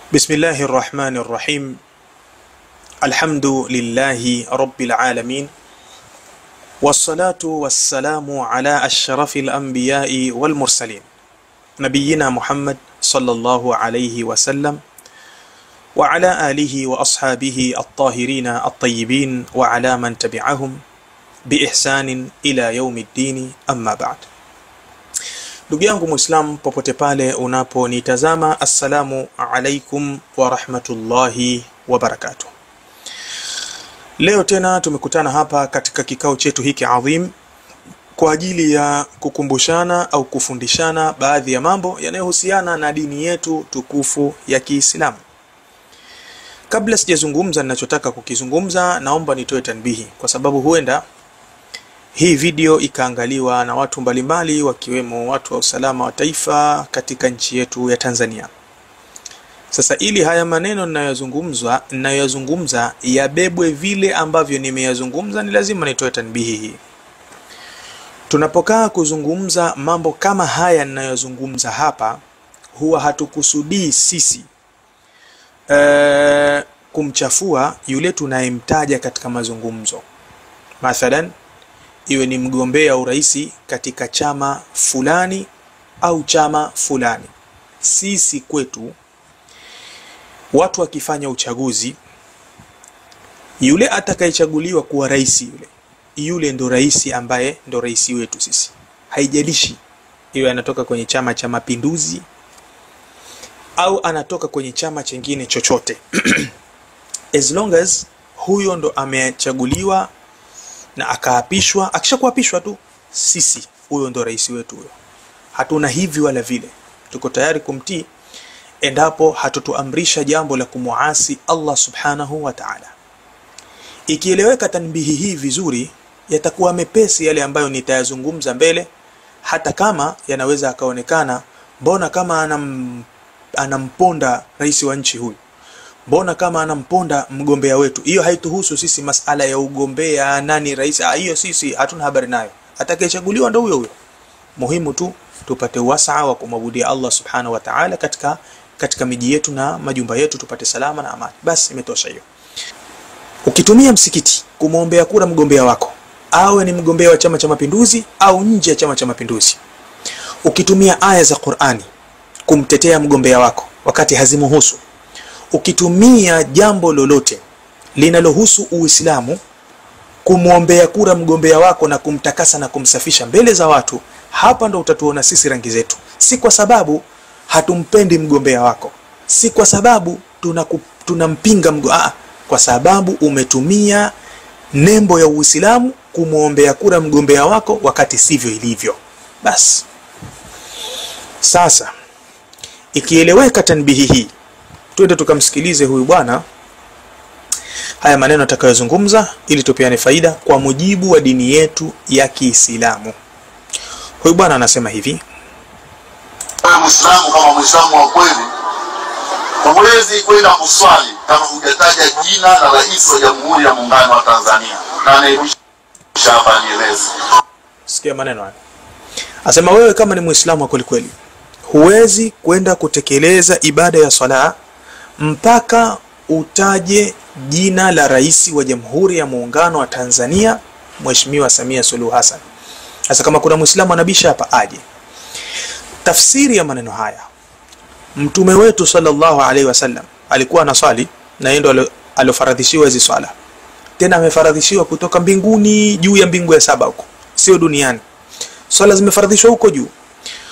بسم الله الرحمن الرحيم. الحمد لله رب العالمين، والصلاة والسلام على أشرف الأنبياء والمرسلين نبينا محمد صلى الله عليه وسلم وعلى آله وأصحابه الطاهرين الطيبين وعلى من تبعهم بإحسان إلى يوم الدين. أما بعد. Ndugu yangu Muislam popote pale unaponitazama, assalamu alaikum wa rahmatullahi wa barakatuh. Leo tena tumekutana hapa katika kikao chetu hiki adhim kwa ajili ya kukumbushana au kufundishana baadhi ya mambo yanayohusiana na dini yetu tukufu ya Kiislamu. Kabla sijazungumza ninachotaka kukizungumza, naomba nitoe tanbihi kwa sababu huenda hii video ikaangaliwa na watu mbalimbali wakiwemo watu wa usalama wa taifa katika nchi yetu ya Tanzania. Sasa ili haya maneno ninayozungumza yabebwe vile ambavyo nimeyazungumza, ni lazima nitoe tanbihi hii. Tunapokaa kuzungumza mambo kama haya ninayozungumza hapa, huwa hatukusudii sisi kumchafua yule tunayemtaja katika mazungumzo. Mathalan, iwe ni mgombea uraisi katika chama fulani au chama fulani. Sisi kwetu watu wakifanya uchaguzi, yule atakayechaguliwa kuwa rais, yule ndo rais ambaye ndo rais wetu sisi. Haijalishi iwe anatoka kwenye chama cha Mapinduzi au anatoka kwenye chama chingine chochote. As long as huyo ndo amechaguliwa na akaapishwa, akishakuapishwa tu, sisi huyo ndo rais wetu huyo. Hatuna hivi wala vile. Tuko tayari kumtii endapo hatutuamrisha jambo la kumuasi Allah subhanahu wa ta'ala. Ikieleweka tanbihi hii vizuri, yatakuwa mepesi yale ambayo nitayazungumza mbele, hata kama yanaweza akaonekana mbona kama anamponda rais wa nchi huyu, mbona kama anamponda mgombea wetu. Hiyo haituhusu sisi masala ya ugombea nani rais, hiyo sisi hatuna habari nayo. Atakayechaguliwa ndo huyo. Muhimu tu tupate wasaa wa kumwabudia Allah subhanahu wa ta'ala katika miji yetu na majumba yetu, tupate salama na amani. Basi imetosha hiyo. Ukitumia msikiti kumwombea kura mgombea wako, awe ni mgombea wa Chama cha Mapinduzi au nje ya Chama cha Mapinduzi, ukitumia aya za Qur'ani kumtetea mgombea wako wakati hazimuhusu, ukitumia jambo lolote linalohusu Uislamu kumwombea kura mgombea wako na kumtakasa na kumsafisha mbele za watu, hapa ndo utatuona sisi rangi zetu. Si kwa sababu hatumpendi mgombea wako, si kwa sababu tunampinga kwa sababu umetumia nembo ya Uislamu kumwombea kura mgombea wako wakati sivyo ilivyo. Basi sasa ikieleweka tanbihi hii, tuende tukamsikilize huyu bwana haya maneno atakayozungumza ili tupeane faida kwa mujibu wa dini yetu ya Kiislamu. Huyu bwana anasema hivi: Muislamu kama Muislamu wa kweli, huwezi kwenda kuswali kama hujataja jina la Rais wa Jamhuri ya Muungano wa Tanzania. Na naibisha hapa nieleze. Sikia maneno haya. Asema wewe kama ni Muislamu wa kweli, huwezi kwenda kutekeleza ibada ya swala mpaka utaje jina la Rais wa Jamhuri ya Muungano wa Tanzania, Mheshimiwa Samia Suluhu Hassan. Sasa kama kuna Muislamu anabisha hapa aje. Tafsiri ya maneno haya, Mtume wetu sallallahu alaihi wasallam alikuwa anaswali na yeye ndo alofaradhishiwa hizo swala. Tena amefaradhishiwa kutoka mbinguni, juu ya mbingu ya 7 huko, sio duniani. Swala zimefaradhishwa huko juu.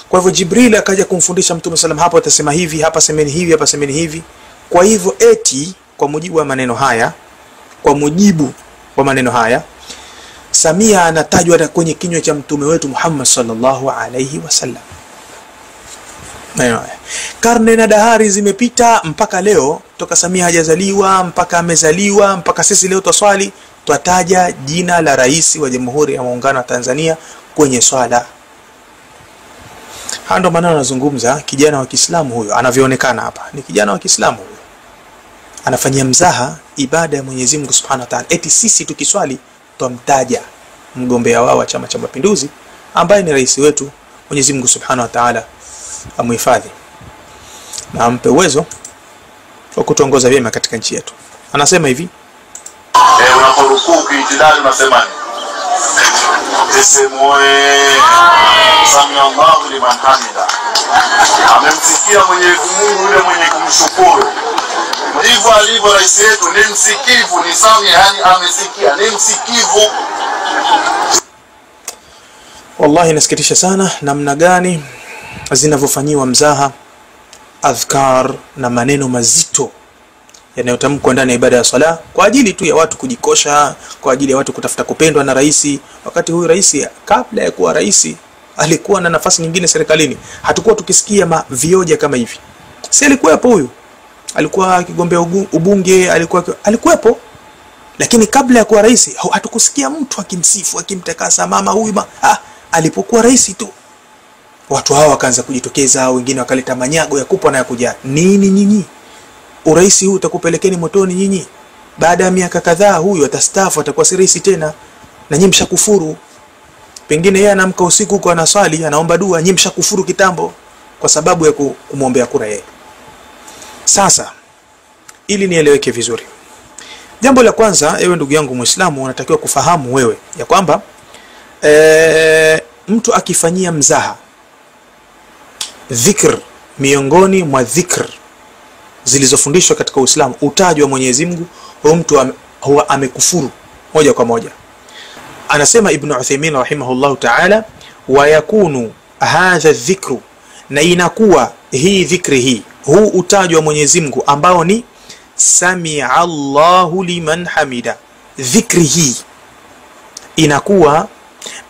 Kwa hivyo Jibril akaja kumfundisha Mtume sallam, hapo atasema hivi, hapa semeni hivi, hapa semeni hivi. Kwa hivyo eti kwa mujibu wa maneno haya, Samia anatajwa kwenye kinywa cha Mtume wetu Muhammad sallallahu alaihi wasallam. Karne na dahari zimepita mpaka leo, toka Samia hajazaliwa mpaka amezaliwa, mpaka sisi leo twaswali twataja jina la Rais wa Jamhuri ya Muungano wa Tanzania kwenye swala. Hando maneno anazungumza kijana wa Kiislamu huyo, anavyoonekana hapa ni kijana wa Kiislamu huyo, anafanyia mzaha ibada ya Mwenyezi Mungu Subhanahu wa Ta'ala. Eti sisi tukiswali tumtaja mgombea wao wa Chama cha Mapinduzi ambaye ni rais wetu. Mwenyezi Mungu Subhanahu wa Ta'ala amuhifadhi na ampe uwezo wa kutuongoza vyema katika nchi yetu. Anasema hivi, unaporukuu kiitidali unasema nini? Tesemoe sami Allahu liman hamida. Amemsikia Mwenyezi Mungu yule mwenye kumshukuru. Ndivyo alivyo rais yetu, ni msikivu, ni sami, yani amesikia, ni msikivu. Wallahi nasikitisha sana namna gani zinavyofanyiwa mzaha adhkar na maneno mazito yanayotamkwa ndani ya ibada ya sala kwa ajili tu ya watu kujikosha, kwa ajili ya watu kutafuta kupendwa na rais, wakati huyu rais kabla ya kuwa rais alikuwa na nafasi nyingine serikalini. Hatakuwa tukisikia vioja kama hivi. Si alikuwepo huyu, alikuwa akigombea ubunge, alikuwepo, lakini kabla ya kuwa rais hatukusikia mtu akimsifu, akimtakasa mama huyu alipokuwa rais tu watu hawa wakaanza kujitokeza, wengine wakaleta manyago ya kupwa na ya kuja. Nini nyinyi? Urais huu utakupelekeni motoni nyinyi. Baada ya miaka kadhaa huyu atastaafu, atakuwa si rais tena, na nyinyi mshakufuru. Pengine yeye anaamka usiku kwa anaswali, anaomba dua, nyinyi mshakufuru kitambo kwa sababu ya kumwombea kura yeye. Sasa ili nieleweke vizuri, jambo la kwanza, ewe ndugu yangu Muislamu, unatakiwa kufahamu wewe ya kwamba mtu akifanyia mzaha dhikr miongoni mwa dhikr zilizofundishwa katika Uislamu, utajwa Mwenyezi Mungu, huyo mtu huwa amekufuru moja kwa moja. Anasema Ibn Uthaymeen rahimahullahu ta'ala, wa yakunu hadha dhikru, na inakuwa hii dhikri hii, huu utajwa Mwenyezi Mungu ambao ni sami'a Allahu liman hamida, dhikri hii inakuwa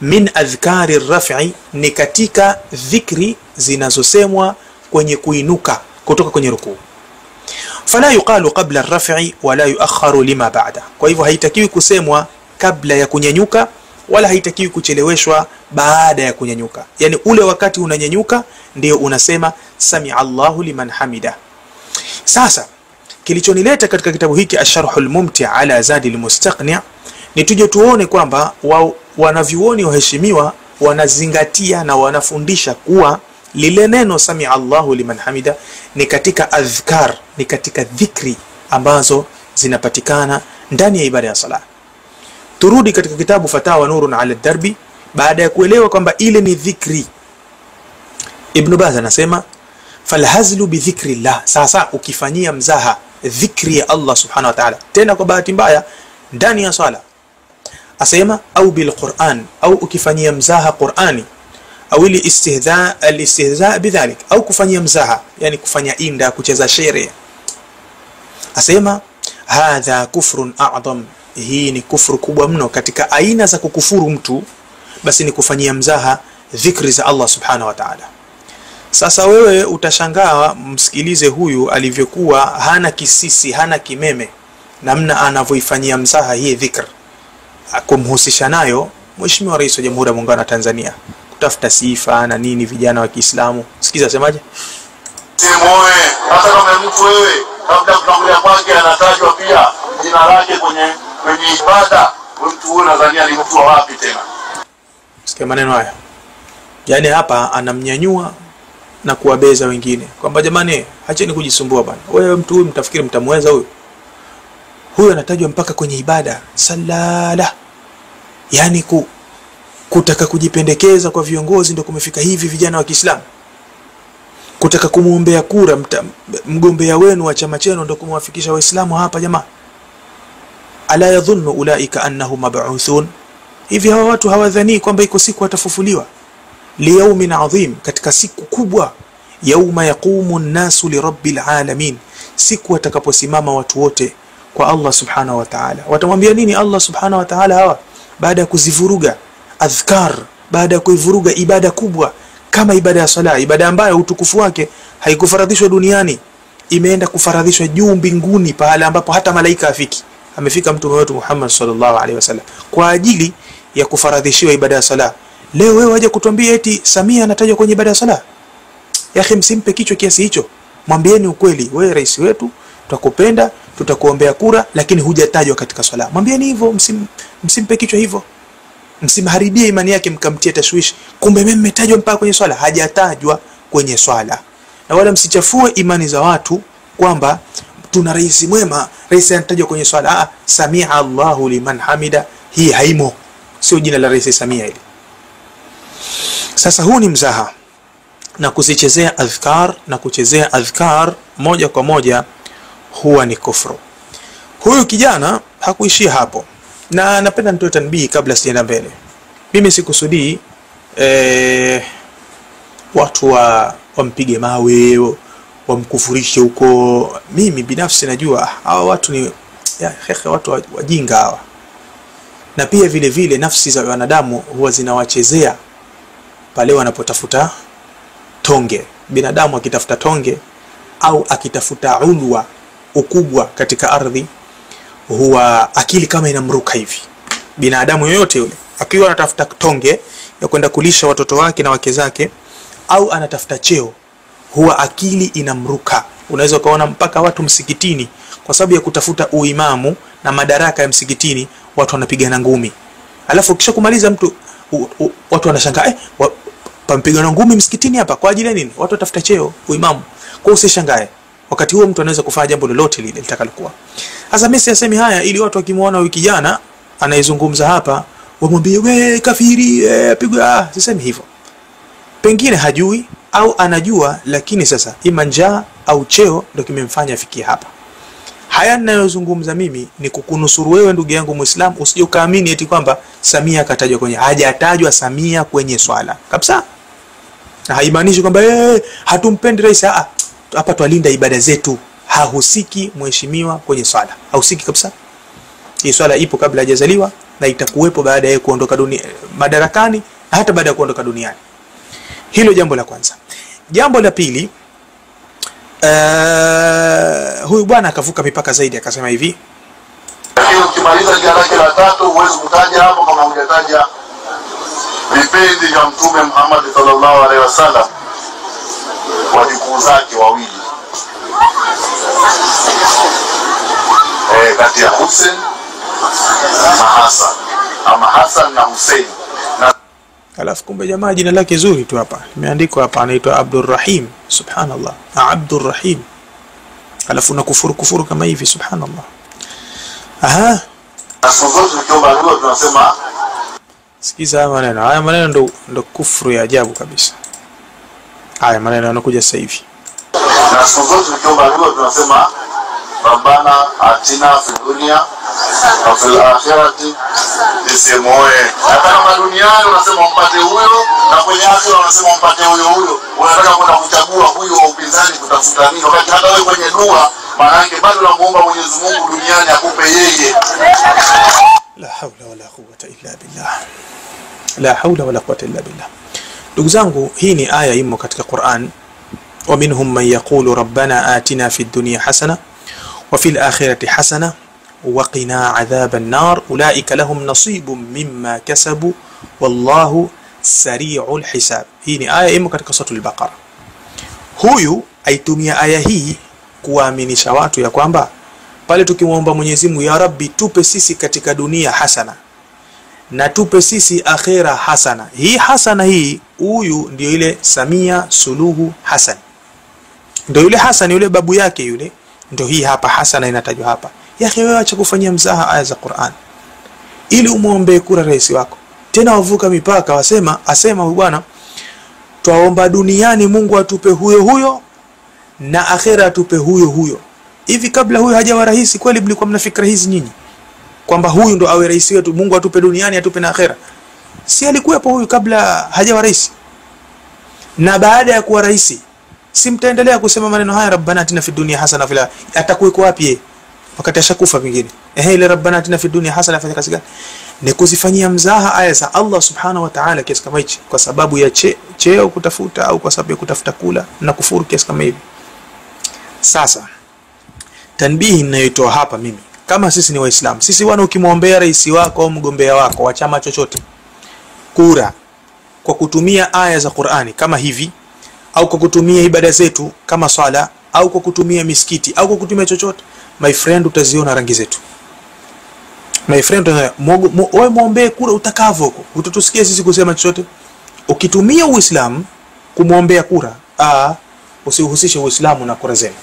min adhkari raf'i, ni katika dhikri zinazosemwa kwenye kuinuka kutoka kwenye rukuu. Fala yuqalu qabla ar-raf'i wala yuakharu lima ba'da, kwa hivyo haitakiwi kusemwa kabla ya kunyanyuka wala haitakiwi kucheleweshwa baada ya kunyanyuka. Yani ule wakati unanyanyuka ndio unasema sami'a Allahu liman hamida. Sasa kilichonileta katika kitabu hiki Ash-Sharhul Mumti' ala Zadil Mustaqni' ni tuje tuone kwamba wanavyuoni waheshimiwa wanazingatia na wanafundisha kuwa lile neno sami'a Allahu liman hamida ni katika adhkar, ni katika dhikri ambazo zinapatikana ndani ya ibada ya sala. Turudi katika kitabu Fatawa Nurun ala Darbi, baada ya kuelewa kwamba ile ni dhikri, Ibn Baz anasema falhazlu bi dhikrillah. Sasa ukifanyia mzaha dhikri ya Allah subhanahu wa ta'ala, tena kwa bahati mbaya ndani ya sala, asema au bil Qur'an, au ukifanyia mzaha Qur'ani, au al-istihza bidhalik, au kufanyia mzaha yani kufanya inda, kucheza shere, asema hadha kufrun a'zam, hii ni kufuru kubwa mno. Katika aina za kukufuru mtu basi ni kufanyia mzaha dhikri za Allah subhanahu wa ta'ala. Sasa wewe utashangaa, msikilize huyu alivyokuwa hana kisisi, hana kimeme, namna anavyoifanyia mzaha hii dhikr, kumhusisha nayo Mheshimiwa Rais wa Jamhuri ya Muungano wa Tanzania, kutafuta sifa na nini vijana wa Kiislamu. Sikiza semaje? Simoe, hata kama mtu wewe kabla kutangulia kwake anatajwa pia jina lake kwenye ibada, mtu huyo nadhania ni mtu wa wapi tena? Sikia maneno haya. Yaani hapa anamnyanyua na kuwabeza wengine kwamba jamani, acheni kujisumbua bwana. Wewe mtu huyu mtafikiri mtamweza huyu. Huyu anatajwa mpaka kwenye ibada. Salala. Yaani kutaka kujipendekeza kwa viongozi ndio kumefika hivi vijana wa Kiislamu. Kutaka kumuombea kura mgombea wenu wa chama chenu ndio kumwafikisha Waislamu hapa jamaa. Ala yadhunnu ulaika annahum mab'uthun, hivi hawa watu hawadhani kwamba iko siku watafufuliwa? Liyaumin adhim, katika siku kubwa. Yauma yaqumu an-nasu lirabbil alamin, siku watakaposimama watu wote kwa Allah subhanahu wa ta'ala. Watamwambia nini Allah subhanahu wa ta'ala hawa baada ya kuzivuruga adhkar, baada ya kuivuruga ibada kubwa kama ibada ya sala, ibada ambayo utukufu wake haikufaradhishwa duniani, imeenda kufaradhishwa juu mbinguni, pahala ambapo hata malaika hafiki. Amefika mtume wetu Muhammad sallallahu alaihi wasallam kwa ajili ya kufaradhishiwa ibada ya sala. Leo wewe waje kutuambia eti Samia anatajwa kwenye ibada ya sala? Yakhi, msimpe kichwa kiasi hicho. Mwambieni ukweli, wewe rais wetu, tutakupenda, tutakuombea kura, lakini hujatajwa katika sala. Mwambieni hivyo, msimpe kichwa hivyo. Msimharibie imani yake mkamtie tashwishi. Kumbe mimi nimetajwa mpaka kwenye swala, hajatajwa kwenye swala. Na wala msichafue imani za watu kwamba tuna rais mwema, rais anatajwa kwenye swala. Samia Allahu liman hamida, hii haimo, sio jina la rais Samia hili. Sasa huu ni mzaha, na kuzichezea adhkar na kuchezea adhkar moja kwa moja huwa ni kufru. Huyu kijana hakuishia hapo, na napenda nitoe tanbii kabla sijaenda mbele. Mimi sikusudii watu wampige mawe, wamkufurishe huko. Mimi binafsi najua hawa watu ni watu wajinga hawa, na pia vile vile nafsi za wanadamu huwa zinawachezea pale wanapotafuta tonge. Binadamu akitafuta tonge au akitafuta ulwa, ukubwa katika ardhi, huwa akili kama inamruka hivi. Binadamu yoyote yule akiwa anatafuta tonge ya kwenda kulisha watoto wake na wake zake, au anatafuta cheo, huwa akili inamruka. Unaweza kuona mpaka watu msikitini kwa sababu ya kutafuta uimamu na madaraka ya msikitini, watu wanapigana ngumi. Alafu kisha kumaliza mtu watu wanashangaa, pampigana ngumi msikitini hapa kwa ajili ya nini? Watu watafuta cheo, uimamu. Kwa usishangae, wakati huo mtu anaweza kufanya jambo lolote lile litakalokuwa. Sasa mimi sisemi haya ili watu wakimuona huyu kijana anayezungumza hapa wamwambie we kafiri, pigwa. Sisemi hivyo. Pengine hajui au anajua, lakini sasa ima njaa au cheo ndio kimemfanya afikie hapa. Haya ninayozungumza mimi ni kukunusuru wewe ndugu yangu Muislamu, usije ukaamini eti kwamba Samia katajwa kwenye, hajatajwa Samia kwenye swala kabisa. Na haimaanishi kwamba hatumpendi rais. Hapa twalinda ibada zetu. Hahusiki mheshimiwa kwenye swala, hahusiki kabisa. Hii swala ipo kabla hajazaliwa na itakuwepo baada ya kuondoka madarakani na hata baada ya kuondoka duniani. Hilo jambo la kwanza. Jambo la pili, huyu bwana akavuka mipaka zaidi, akasema hivi, lakini ukimaliza jina lake la tatu huwezi kutaja hapo kama hujataja vipendi vya Mtume Muhammad sallallahu alaihi wasallam, wajukuu zake wawili, kati ya Hussein na Hassan, ama Hassan na Hussein. Alafu kumbe jamaa jina lake zuri tu hapa imeandikwa hapa, anaitwa Abdurrahim. Subhanallah, Abdurrahim. Alafu na kufuru kama hivi, subhanallah. Sozote tukiomba leo tunasema, sikiza haya maneno ndo kufuru ya ajabu kabisa. Haya maneno yanakuja sasa hivi. Na sozote tukiomba leo tunasema Rabbana atina fid dunya wa fil akhirati ismoe. Na kama duniani unasema mpate huyo, na kwenye akhira unasema mpate huyo. Unataka kwenda kuchagua huyo wa upinzani kutafuta nini? Wakati hata wewe kwenye dua maana yake bado unamuomba Mwenyezi Mungu duniani akupe yeye. La haula wala quwwata illa billah. La haula wala quwwata illa billah. Ndugu zangu, hii ni aya imo katika Qur'an. Wa minhum man yaqulu rabbana atina fid dunya hasana wa fil akhirati hasana wa qina adhaban nar ulaika lahum nasibun mimma kasabu wallahu sari'ul hisab. Hii ni aya imo katika suratul Baqara. Huyu aitumia aya hii kuwaaminisha watu ya kwamba pale tukimwomba Mwenyezi Mungu, ya Rabbi tupe sisi katika dunia hasana na tupe sisi akhera hasana. Hii hasana hii, huyu ndio ile Samia Suluhu Hassan, ndio yule Hassan, yule babu yake yule, ndio hii hapa hasana inatajwa hapa. Yake wewe acha kufanyia mzaha aya za Qur'an ili umuombe kura rais wako. Tena wavuka mipaka, asema huyu bwana, twaomba duniani Mungu atupe huyo na akhera atupe huyo. Hivi kabla huyo hajawa rais kweli mlikuwa mna fikra hizi nyinyi kwamba huyu ndo awe rais wetu, Mungu atupe duniani atupe na akhera? Si alikuwepo huyu kabla hajawa rais? Na baada ya kuwa rais si mtaendelea kusema maneno haya, rabbana atina fid dunya hasana fil akhirati? Atakuweko wapi wakati ashakufa pengine? Ile rabbana atina fid dunya hasana fil akhirati ni kuzifanyia mzaha aya za Allah subhanahu wa ta'ala kiasi kama hichi, kwa sababu ya cheo kutafuta, au kwa sababu ya kutafuta kula na kufuru kiasi kama hivi. Sasa tanbihi ninayotoa hapa mimi, kama sisi ni Waislamu, sisi wana, ukimwombea rais wako au mgombea wako wa chama chochote kura kwa kutumia aya za Qur'ani kama hivi, au kwa kutumia ibada zetu kama swala, au kwa kutumia misikiti, au kwa kutumia chochote, my friend, utaziona rangi zetu. My friend, wewe muombe kura utakavyo, utatusikia sisi kusema chochote. Ukitumia Uislamu kumwombea kura, usihusishe Uislamu na kura zenu.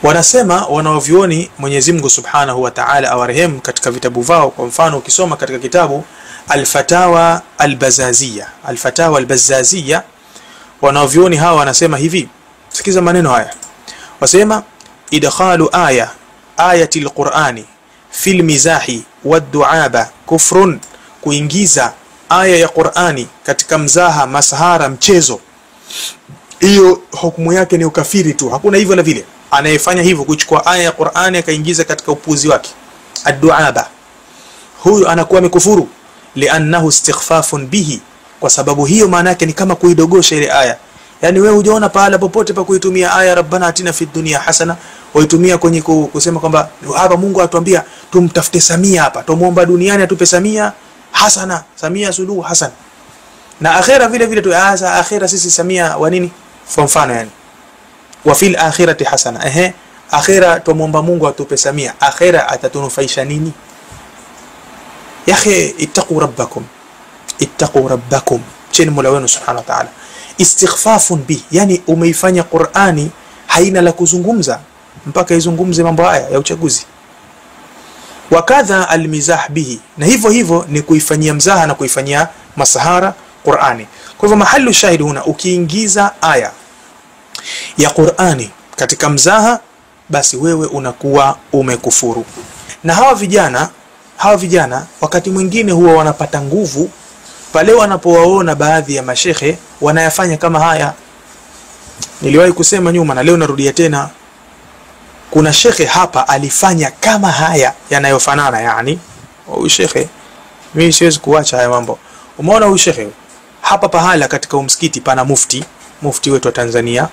Wanasema wanaovioni Mwenyezi Mungu Subhanahu wa Ta'ala awarehemu, katika vitabu vao, kwa mfano ukisoma katika kitabu Al-Fatawa Al-Bazaziyya, Al-Fatawa Al-Bazaziyya, wanaovioni hawa wanasema hivi, sikiza maneno haya. Wasema idkhalu ayati al-Qur'ani fil mizahi wad-du'aba kufrun, kuingiza aya ya Qur'ani katika mzaha, masahara, mchezo, hiyo hukumu yake ni ukafiri tu, hakuna hivyo na vile. Anayefanya hivyo, kuchukua aya ya Qur'ani akaingiza katika upuzi wake, ad-du'aba, huyu anakuwa amekufuru, li'annahu istighfafun bihi, kwa sababu hiyo maana yake ni kama kuidogosha ile aya. Yani wewe hujaona pahala popote pa kuitumia aya rabbana atina fid dunya hasana, waitumia kwenye kusema kwamba hapa Mungu atuambia tumtafute Samia, hapa tumuomba duniani atupe Samia hasana, Samia Suluhu Hassan, na akhera vile vile tu akhera sisi Samia wa nini, kwa mfano yani wa fil akhirati hasana. Akhera tumuomba Mungu atupe Samia, akhera atatunufaisha nini? Ya akhi, ittaqu rabbakum, cheni Mola wenu Subhanahu wa Ta'ala. Istighfafun bi, yani umeifanya Qur'ani haina la kuzungumza mpaka izungumze mambo haya ya uchaguzi. Wakadha almizah bihi, na hivyo hivyo ni kuifanyia mzaha na kuifanyia masahara Qur'ani. Kwa hivyo mahallu shahidi huna, ukiingiza aya ya Qur'ani katika mzaha, basi wewe unakuwa umekufuru. Na hawa vijana wakati mwingine huwa wanapata nguvu pale wanapowaona baadhi ya mashehe wanayafanya kama haya. Niliwahi kusema nyuma na leo narudia tena, kuna shekhe hapa alifanya kama haya yanayofanana, yani huyu shekhe, mimi siwezi kuacha haya mambo. Umeona huyu shekhe hapa pahala katika msikiti pana mufti wetu wa Tanzania,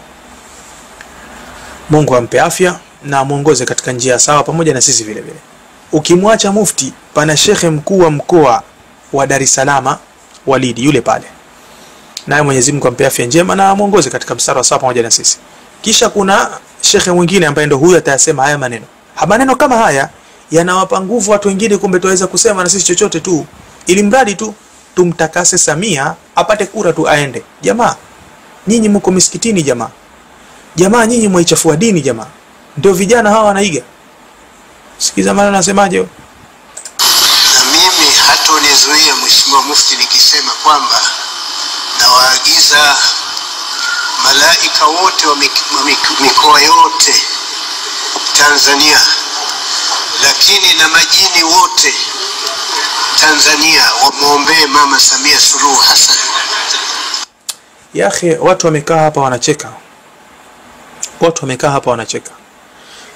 Mungu ampe afya na muongoze katika njia sawa, pamoja na sisi vile vile. Ukimwacha mufti, pana shekhe mkuu wa mkoa wa Dar es Salaam Walidi yule pale, naye Mwenyezi Mungu ampe afya njema na muongoze katika mstari wa sawa pamoja na sisi. Kisha kuna shekhe mwingine ambaye ndo huyu atasema haya maneno. Maneno kama haya yanawapa nguvu watu wengine, kumbe tuweza kusema na sisi chochote tu, ili mradi tu tumtakase Samia apate kura tu aende. Jamaa nyinyi mko misikitini, jamaa nyinyi mwaichafua dini, jamaa ndio vijana hawa wanaiga. Sikiza maana nasemaje. Na mimi hata unizuia Mheshimiwa Mufti nikisema kwamba nawaagiza malaika wote wa mikoa yote Tanzania, lakini na majini wote Tanzania wamuombee Mama Samia Suluhu Hassan. Ya akhi, watu wamekaa hapa wanacheka.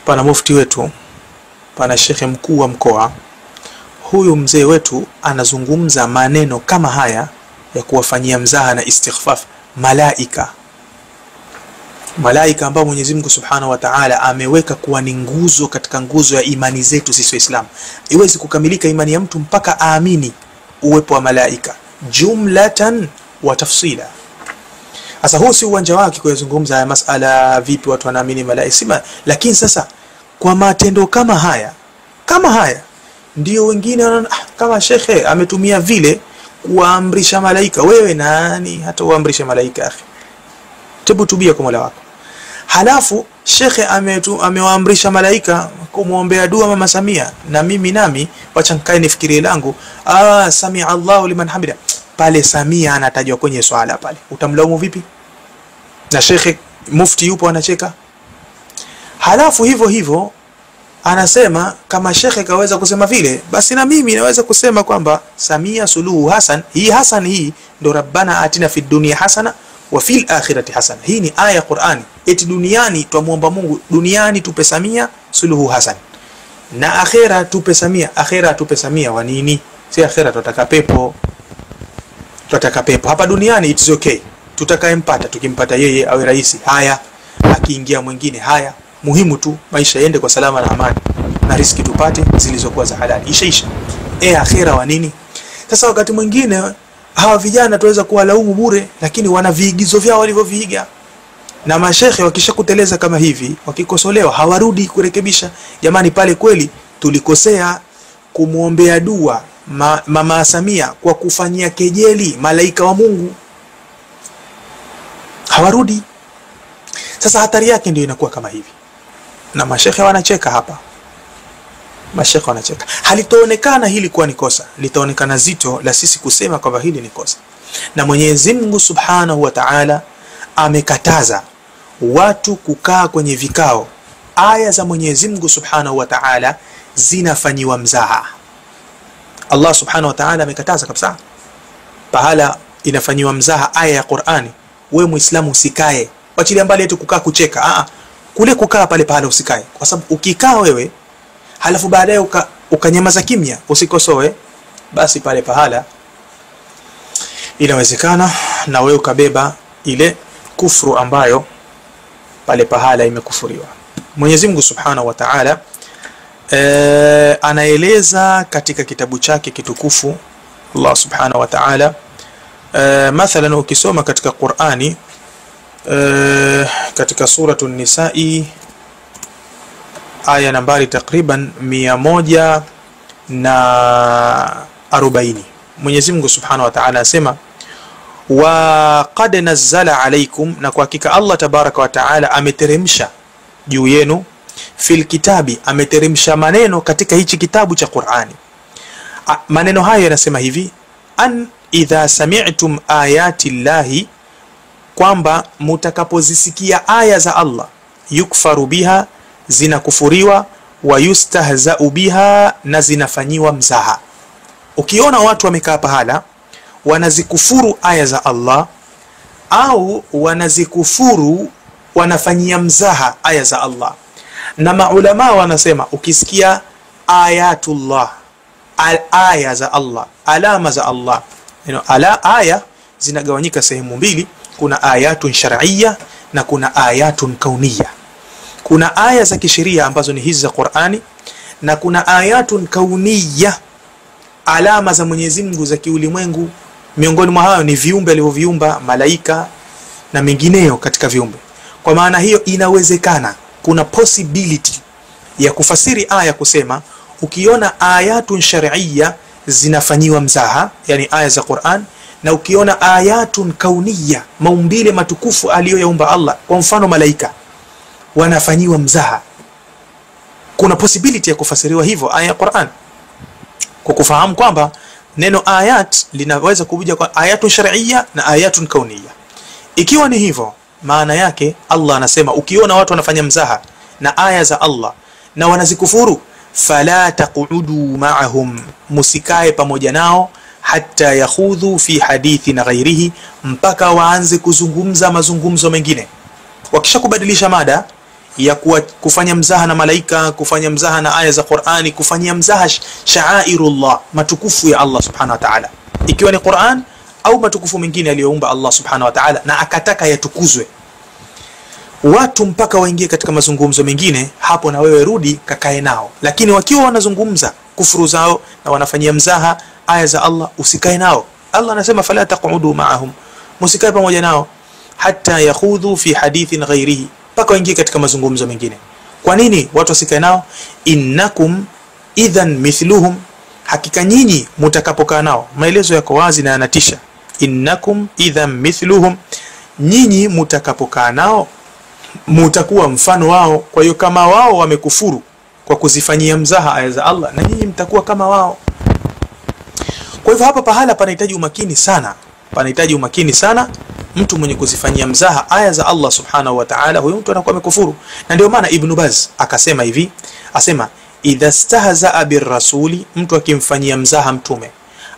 Pana mufti wetu, pana shekhe mkuu wa mkoa, huyu mzee wetu anazungumza maneno kama haya ya kuwafanyia mzaha na istighfaf malaika ambao Mwenyezi Mungu Subhanahu wa Ta'ala ameweka kuwa ni nguzo katika nguzo ya imani zetu sisi Waislamu. Iwezi kukamilika imani ya mtu mpaka aamini uwepo wa malaika jumlatan wa tafsila. Sasa huu si uwanja wake kuzungumza haya masala vipi watu wanaamini malaika, lakini sasa kwa matendo kama haya ndio wengine kama shekhe ametumia vile kuamrisha malaika. Wewe nani hata uamrishe malaika akhi? Tebu tubia kwa Mola wako. Halafu shekhe amewaamrisha malaika kumuombea dua Mama Samia, na mimi wacha nikae nifikirie langu, Samia Allahu liman hamida. Pale Samia anatajwa kwenye swala pale, utamlaumu vipi? Na shekhe mufti yupo anacheka. Halafu hivyo anasema kama shekhe kaweza kusema vile, basi na mimi naweza kusema kwamba Samia Suluhu Hassan, hii ndo rabbana atina fid dunya hasana wa fil akhirati hasana. Hii ni aya ya Qur'ani, eti duniani tumuomba Mungu, duniani tupe Samia Suluhu Hassan, na akhera tupe Samia wa nini? Si akhera tutaka pepo. Hapa duniani it's okay, tutakayempata tukimpata yeye awe rais, haya, akiingia mwingine, haya, muhimu tu maisha yende kwa salama na amani, na riziki tupate zilizokuwa za halali, ishaisha. Akhera wa nini? Sasa wakati mwingine hawa vijana tuweza kuwalaumu bure, lakini wana viigizo vyao walivyoviiga. Na mashekhe wakishakuteleza kama hivi, wakikosolewa hawarudi kurekebisha. Jamani, pale kweli tulikosea kumuombea dua Mama Samia kwa kufanyia kejeli malaika wa Mungu. Hawarudi. Sasa hatari yake ndio inakuwa kama hivi. na mashekhe wanacheka hapa, mashekhe wanacheka. Halitaonekana hili kuwa ni kosa, litaonekana zito la sisi kusema kwamba hili ni kosa. Na Mwenyezi Mungu Subhanahu wa Ta'ala amekataza watu kukaa kwenye vikao, aya za Mwenyezi Mungu Subhanahu wa Ta'ala zinafanyiwa mzaha. Allah Subhanahu wa Ta'ala amekataza kabisa, pahala inafanyiwa mzaha aya ya Qur'ani, wewe Muislamu usikae. Wachilia mbali eti kukaa kucheka, kule kukaa pale pahala usikae, kwa sababu ukikaa wewe halafu baadaye ukanyamaza kimya usikosoe, basi pale pahala inawezekana na wewe ukabeba ile kufuru ambayo pale pahala imekufuriwa. Mwenyezi Mungu Subhanahu wa Ta'ala anaeleza katika kitabu chake kitukufu, Allah Subhanahu wa Ta'ala mathalan ukisoma katika Qur'ani katika suratu Nisa'i aya nambari takriban 140, Mwenyezi Mungu Subhanahu wa Ta'ala anasema wa qad nazzala alaykum, na kwa hakika Allah Tabaraka wa Ta'ala ameteremsha juu yenu, fil kitabi, ameteremsha maneno katika hichi kitabu cha Qur'ani. Maneno hayo yanasema hivi, an idha sami'tum ayati llahi, kwamba mutakapozisikia aya za Allah, yukfaru biha, zinakufuriwa, wa yustahza'u biha, na zinafanyiwa mzaha. Ukiona watu wamekaa pahala wanazikufuru aya za Allah au wanazikufuru wanafanyia mzaha aya za Allah, na maulama wanasema ukisikia ayatullah, aya za Allah, alama za Allah, aya zinagawanyika sehemu mbili, kuna ayatun shar'iyya na kuna ayatun kauniyya. Kuna aya za kisheria ambazo ni hizi za Qur'ani, na kuna ayatun kauniyya, alama za Mwenyezi Mungu za kiulimwengu. Miongoni mwa hayo ni viumbe alivyoviumba, malaika na mengineyo katika viumbe. Kwa maana hiyo inawezekana, kuna possibility ya kufasiri aya kusema ukiona ayatun shar'iyya zinafanyiwa mzaha, yani aya za Qur'an, na ukiona ayatun kauniyya, maumbile matukufu aliyoyaumba Allah, kwa mfano malaika, wanafanyiwa mzaha, kuna possibility ya kufasiriwa hivyo aya ya Qur'an, kwa kufahamu kwamba neno ayat linaweza kuja kwa ayatun shar'iyya na ayatun kauniyya. Ikiwa ni hivyo, maana yake Allah anasema ukiona watu wanafanya mzaha na aya za Allah na wanazikufuru, fala taqudu ma'ahum, musikae pamoja nao, hatta yakhudhu fi hadithin ghairihi, mpaka waanze kuzungumza mazungumzo mengine. Wakishakubadilisha mada ya kufanya mzaha na malaika, kufanya mzaha na aya za Qur'ani, kufanyia mzaha sha'airullah, matukufu ya Allah Subhanahu wa Ta'ala, ikiwa ni Qur'an au matukufu mengine aliyoumba Allah Subhanahu wa Ta'ala na akataka yatukuzwe, watu mpaka waingie katika mazungumzo mengine, hapo na wewe rudi kakae nao. Lakini wakiwa wanazungumza kufuru zao na wanafanyia mzaha aya za Allah, usikae nao. Allah anasema fala taqudu ma'ahum, musikae pamoja nao, hatta yakhudhu fi hadithin ghairihi, mpaka waingie katika mazungumzo mengine. Kwa nini watu wasikae nao? Innakum idhan mithluhum, hakika nyinyi mutakapokaa nao. Maelezo yako wazi na yanatisha. Innakum idhan mithluhum, nyinyi mutakapokaa nao mutakuwa mfano wao. Kwa hiyo kama wao wamekufuru kwa kuzifanyia mzaha aya za Allah, na nyinyi mtakuwa kama wao. Kwa hivyo hapa pahala panahitaji umakini sana, panahitaji umakini sana. Mtu mwenye kuzifanyia mzaha aya za Allah Subhanahu wa Ta'ala, huyo mtu anakuwa amekufuru. Na ndio maana Ibn Baz akasema hivi, asema idha stahza'a birrasuli, mtu akimfanyia mzaha mtume,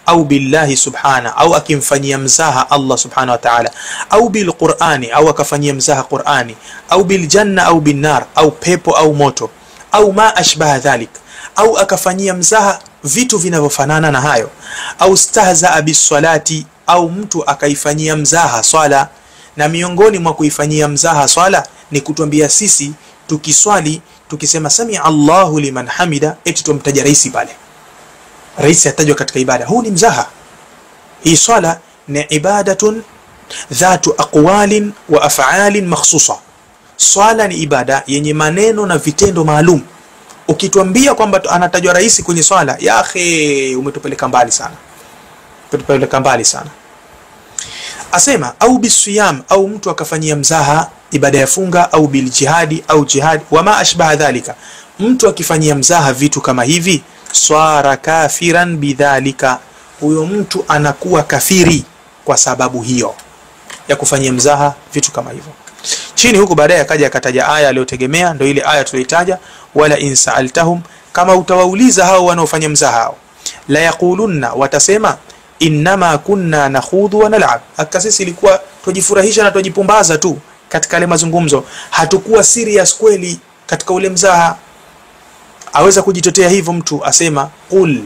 au billahi subhana, au akimfanyia mzaha Allah Subhanahu wa Ta'ala, au bil Qur'ani, au akafanyia mzaha Qur'ani, au bil janna au bin nar, au pepo au moto, au ma ashbaha dhalik, au akafanyia mzaha vitu vinavyofanana na hayo, au stahza'a bis salati, au mtu akaifanyia mzaha swala. Na miongoni mwa kuifanyia mzaha swala ni kutuambia sisi tukiswali tukisema sami Allahu liman hamida, eti tumtaja rais pale, rais atajwa katika ibada. Huu ni mzaha. Hii swala ni ibadatun dhatu aqwalin wa af'alin makhsusa. Swala ni ibada yenye maneno na vitendo maalum. Ukituambia kwamba anatajwa rais kwenye swala, ya akhi, umetupeleka mbali sana, umetupeleka mbali sana. Asema au bisiyam, au mtu akafanyia mzaha ibada ya funga au bil jihadi au jihad wama ashbaha dhalika, mtu akifanyia mzaha vitu kama hivi, swara kafiran bidhalika, huyo mtu anakuwa kafiri kwa sababu hiyo ya kufanyia mzaha vitu kama hivyo. Chini huku baadaye akaja akataja aya aliyotegemea, ndio ile aya tulitaja, wala insaaltahum, kama utawauliza hao wanaofanya mzaha hao, la yaqulunna, watasema innama kunna nakhudhu wa nal'ab, akasisi ilikuwa tujifurahisha na tujipumbaza tu katika ile mazungumzo, hatukuwa serious kweli katika ule mzaha. Aweza kujitetea hivyo mtu asema qul,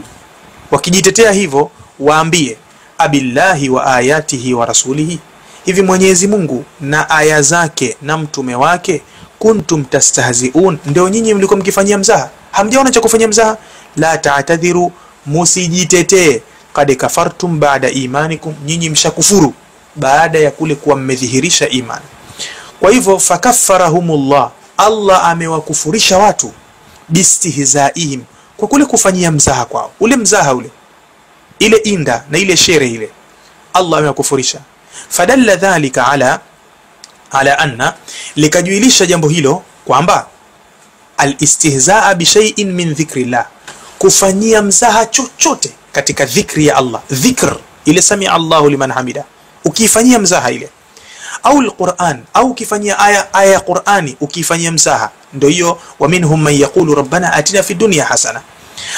wakijitetea hivyo waambie abillahi wa ayatihi wa rasulihi, hivi Mwenyezi Mungu na aya zake na mtume wake kuntum tastahzi'un, ndio nyinyi mlikuwa mkifanyia mzaha? Hamjaona cha kufanyia mzaha? La ta'tadhiru, musijitetee, qad kafartum ba'da imanikum, nyinyi mshakufuru baada ya kule kuwa mmedhihirisha imani. Kwa hivyo fakaffarahumullah, Allah amewakufurisha watu bistihzaihim, kwa kule kufanyia mzaha kwao. Ule mzaha ule, ile inda na ile shere ile, Allah amewakufurisha. Fadalla dhalika ala anna, likajuilisha jambo hilo kwamba alistihzaa bi shay'in min dhikrillah, kufanyia mzaha chochote katika dhikri ya Allah, dhikr ile samia Allahu liman hamida, ukifanyia mzaha ile, au alquran, au ukifanyia aya ya Qur'ani ukifanyia mzaha, ndio hiyo wa minhum man yaqulu rabbana atina fid dunya hasana,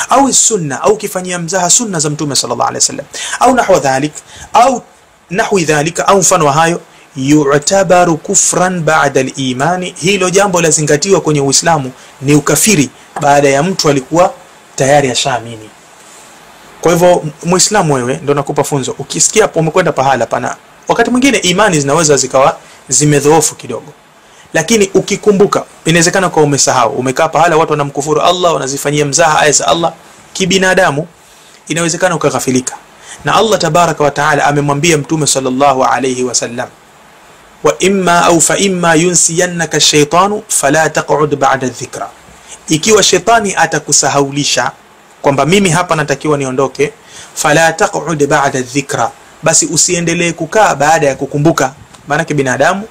au sunna, au ukifanyia mzaha sunna za mtume sallallahu alaihi wasallam, au nahwi dhalika, au mfano wa hayo, yu'tabaru kufran ba'da al-imani, hilo jambo lazingatiwa kwenye Uislamu ni ukafiri baada ya mtu alikuwa tayari ashaamini. Kwa hivyo Muislamu, wewe ndio nakupa funzo, ukisikia hapo umekwenda pahala pana, wakati mwingine imani zinaweza zikawa zimedhoofu kidogo, lakini ukikumbuka, inawezekana kwa umesahau, umekaa pahala watu wanamkufuru Allah, wanazifanyia mzaha aya za Allah kibinadamu, inawezekana ukaghafilika. Na Allah tabaraka wa taala amemwambia mtume sallallahu alayhi wasallam, wa imma au fa imma yunsiyannaka ash-shaytanu fala taq'ud ba'da dhikra, ikiwa shetani atakusahaulisha kwamba mimi hapa natakiwa niondoke, fala taq'ud ba'da dhikra, basi usiendelee kukaa baada ya kukumbuka. Maana binadamu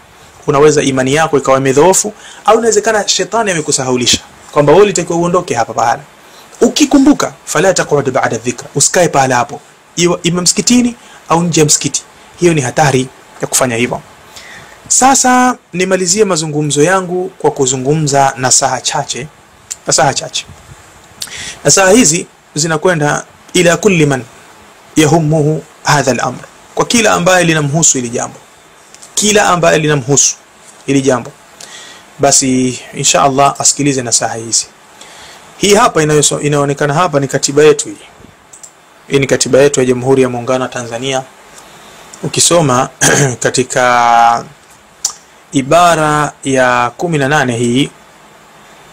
unaweza imani yako ikawa imedhoofu, au inawezekana shetani amekusahaulisha kwamba wewe ulitakiwa uondoke hapa pahala. Ukikumbuka, fala taq'ud ba'da dhikra, usikae pahala hapo, iwe msikitini au nje ya msikiti. Hiyo ni hatari ya kufanya hivyo. Sasa nimalizie mazungumzo yangu kwa kuzungumza nasaha chache. Nasaha hizi zinakwenda ila kulli man yahumuhu hadha al-amr, kwa kila ambaye linamhusu hili jambo, basi insha Allah asikilize nasaha hizi. Hii hapa inaonekana hapa ni katiba yetu hii. Hii ni katiba yetu ya Jamhuri ya Muungano wa Tanzania. Ukisoma katika ibara ya 18 hii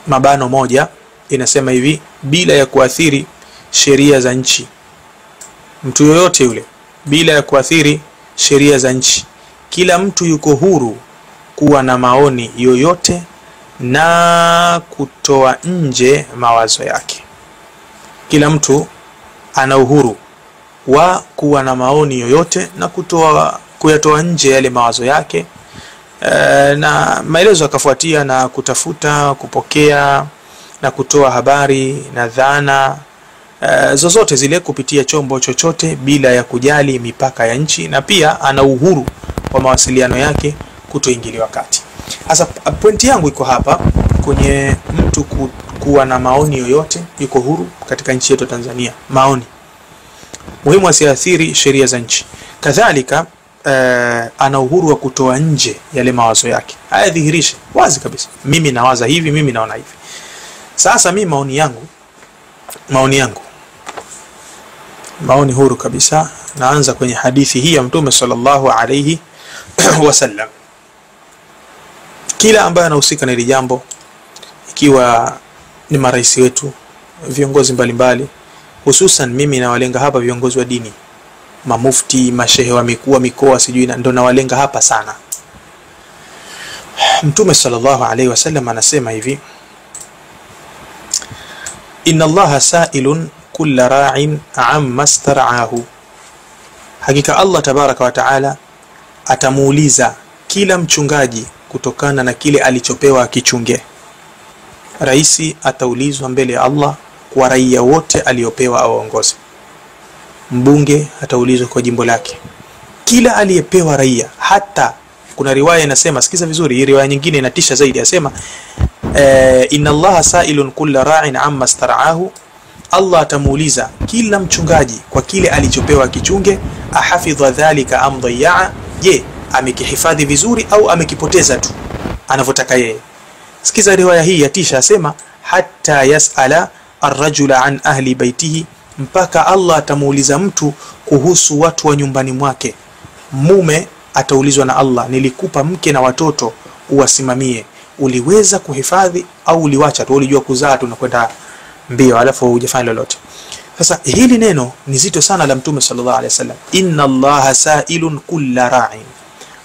mabano moja, inasema hivi: bila ya kuathiri sheria za nchi, mtu yoyote yule, bila ya kuathiri sheria za nchi, kila mtu yuko huru kuwa na maoni yoyote na kutoa nje mawazo yake. Kila mtu ana uhuru wa kuwa na maoni yoyote na kuyatoa nje yale mawazo yake. Na maelezo yakafuatia na kutafuta, kupokea na kutoa habari na dhana zozote zile kupitia chombo chochote bila ya kujali mipaka ya nchi, na pia ana uhuru wa mawasiliano yake kutoingiliwa kati. Sasa pointi yangu iko hapa kwenye mtu kuwa na maoni yoyote, yuko huru katika nchi yetu Tanzania. Maoni muhimu asiathiri sheria za nchi. Kadhalika ana uhuru wa kutoa nje yale mawazo yake, ayadhihirishe wazi kabisa, mimi nawaza hivi, mimi naona hivi. Sasa mimi maoni huru kabisa. Naanza kwenye hadithi hii ya Mtume sallallahu alayhi wasallam. Kila ambaye anahusika na hili jambo, ikiwa ni marais wetu, viongozi mbalimbali, hususan mimi nawalenga hapa viongozi wa dini, mamufti, mashehe wa mikoa, sijui ndo nawalenga hapa sana. Mtume sallallahu alayhi wasallam anasema hivi: inna Allaha sa'ilun kulla ra'in amma star'ahu, hakika Allah tabaraka wa taala atamuuliza kila mchungaji kutokana na kile alichopewa akichunge. Rais ataulizwa mbele ya Allah kwa raia wote aliopewa aongoze. Mbunge ataulizwa kwa jimbo lake. Kila aliyepewa raia, hata kuna riwaya inasema, sikiza vizuri, hii riwaya nyingine inatisha zaidi, yasema inna Allaha sa'ilun kulla ra'in amma star'ahu, Allah atamuuliza kila mchungaji kwa kile alichopewa akichunge, ahafidha dhalika am dhayya, je, amekihifadhi vizuri au amekipoteza tu anavyotaka yeye. Sikiza riwaya hii yatisha, asema hatta yas'ala ar-rajula an ahli baitihi, mpaka Allah atamuuliza mtu kuhusu watu wa nyumbani mwake. Mume ataulizwa na Allah, nilikupa mke na watoto uwasimamie, uliweza kuhifadhi au uliwacha tu, ulijua kuzaa tu na kwenda mbio alafu hujafanya lolote. Sasa hili neno ni zito sana la Mtume sallallahu alaihi wasallam, inna Allaha sa'ilun kulla ra'in.